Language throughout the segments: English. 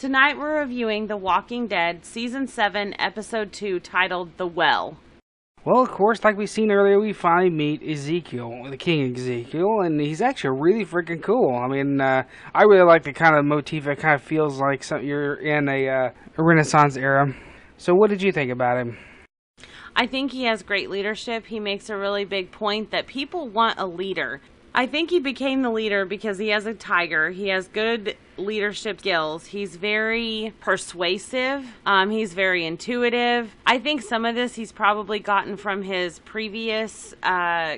tonight we're reviewing The Walking Dead Season 7, Episode 2, titled The Well. Well, of course, like we seen earlier, we finally meet Ezekiel, the King Ezekiel, and he's actually really freaking cool. I mean, I really like the kind of motif. It kind of feels like you're in a Renaissance era. So what did you think about him? I think he has great leadership. He makes a really big point that people want a leader. I think he became the leader because he has a tiger. He has good leadership skills. He's very persuasive. He's very intuitive. I think some of this he's probably gotten from his previous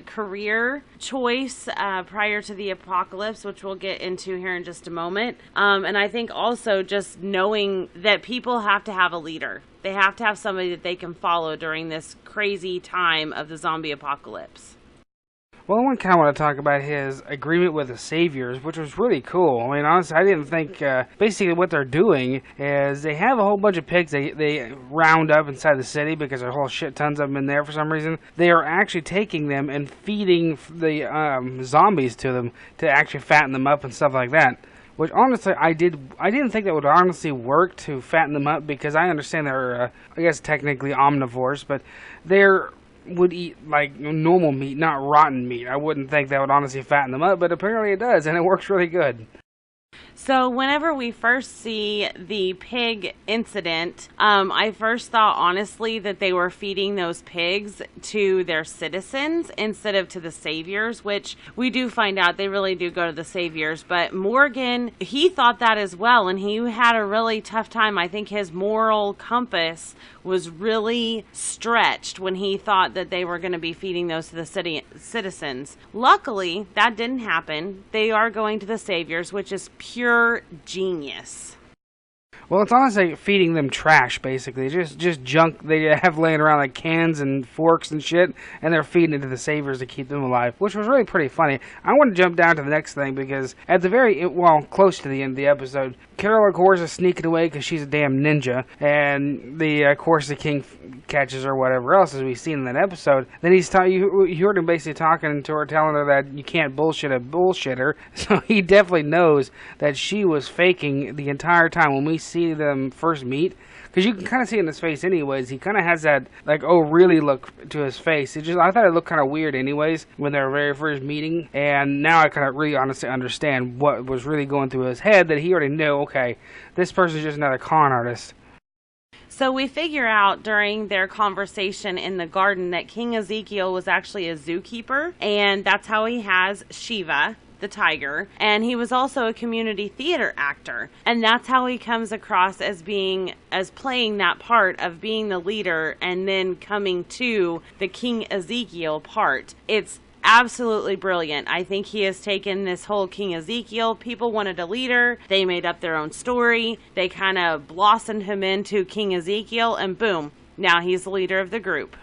career choice prior to the apocalypse, which we'll get into here in just a moment. And I think also just knowing that people have to have a leader. They have to have somebody that they can follow during this crazy time of the zombie apocalypse. Well, I kind of want to talk about his agreement with the Saviors, which was really cool. I mean, honestly, I didn't think, basically what they're doing is they have a whole bunch of pigs they round up inside the city because there's a whole shit tons of them in there for some reason. They are actually taking them and feeding the zombies to them to actually fatten them up and stuff like that. Which, honestly, I didn't think that would honestly work to fatten them up because I understand they're, I guess, technically omnivores, but would eat like normal meat, not rotten meat. I wouldn't think that would honestly fatten them up, but apparently it does, and it works really good. So whenever we first see the pig incident, I first thought honestly that they were feeding those pigs to their citizens instead of to the saviors, which we do find out they really do go to the saviors. But Morgan, he thought that as well, and he had a really tough time. I think his moral compass was really stretched when he thought that they were going to be feeding those to the citizens. Luckily, that didn't happen. They are going to the saviors, which is pure genius. Well, it's honestly feeding them trash, basically. Just junk they have laying around, like cans and forks and shit, and they're feeding it to the saviors to keep them alive, which was really pretty funny. I want to jump down to the next thing, because at the close to the end of the episode, Carol, of course, is sneaking away because she's a damn ninja, and of course, the king catches her, whatever else, as we've seen in that episode. Then you heard him basically talking to her, telling her that you can't bullshit a bullshitter, so he definitely knows that she was faking the entire time when we see them first meet, because you can kind of see in his face anyways, he kind of has that like oh really look to his face. I thought it looked kind of weird anyways when they were very first meeting, and now I kind of really honestly understand what was really going through his head, that he already knew, okay, this person's just another con artist. So we figure out during their conversation in the garden that King Ezekiel was actually a zookeeper, and that's how he has Shiva, the tiger, and he was also a community theater actor, and that's how he comes across as playing that part of being the leader and then coming to the King Ezekiel part. It's absolutely brilliant. I think he has taken this whole King Ezekiel, people wanted a leader, they made up their own story, they kind of blossomed him into King Ezekiel, and boom, now he's the leader of the group.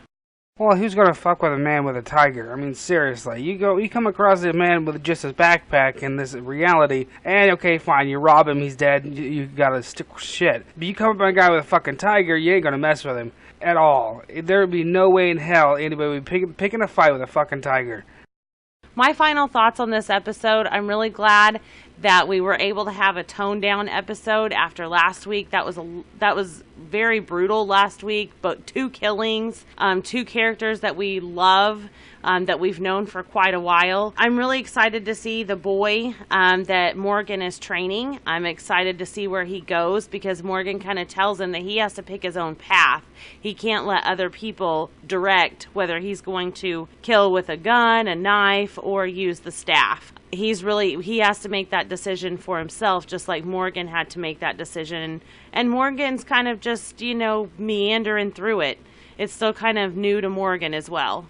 Well, who's gonna fuck with a man with a tiger? I mean, seriously. You come across a man with just his backpack in this reality, and okay, fine, you rob him, he's dead, you gotta stick with shit. But you come up on a guy with a fucking tiger, you ain't gonna mess with him at all. There would be no way in hell anybody would be picking a fight with a fucking tiger. My final thoughts on this episode, I'm really glad that we were able to have a toned down episode after last week. That was very brutal last week, but 2 killings, 2 characters that we love, that we've known for quite a while. I'm really excited to see the boy that Morgan is training. I'm excited to see where he goes, because Morgan kind of tells him that he has to pick his own path. He can't let other people direct whether he's going to kill with a gun, a knife, or use the staff. He has to make that decision for himself, just like Morgan had to make that decision. And Morgan's kind of just, meandering through it. It's still kind of new to Morgan as well.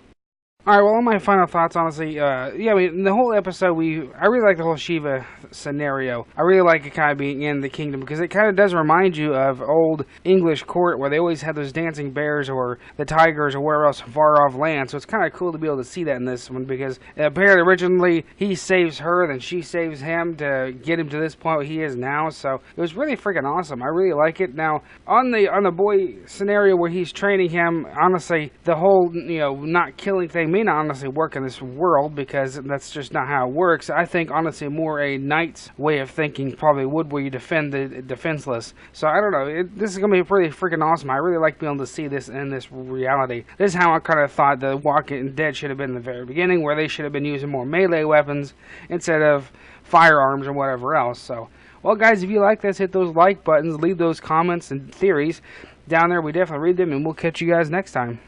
Alright, well, my final thoughts, honestly, the whole episode, I really like the whole Shiva scenario. I really like it kind of being in the kingdom, because it kind of does remind you of old English court, where they always had those dancing bears, or the tigers, or wherever else, far off land, so it's kind of cool to be able to see that in this one, because apparently originally he saves her, then she saves him to get him to this point where he is now, so it was really freaking awesome. I really like it. Now, on the boy scenario where he's training him, honestly, the whole, not killing thing thing may not honestly work in this world because that's just not how it works. I think honestly more a knight's way of thinking probably would, where you defend the defenseless. So I don't know. This is gonna be pretty freaking awesome. I really like being able to see this in this reality. This is how I kind of thought the Walking Dead should have been in the very beginning, where they should have been using more melee weapons instead of firearms or whatever else. So, well, guys, if you like this, hit those like buttons, leave those comments and theories down there. We definitely read them, and we'll catch you guys next time.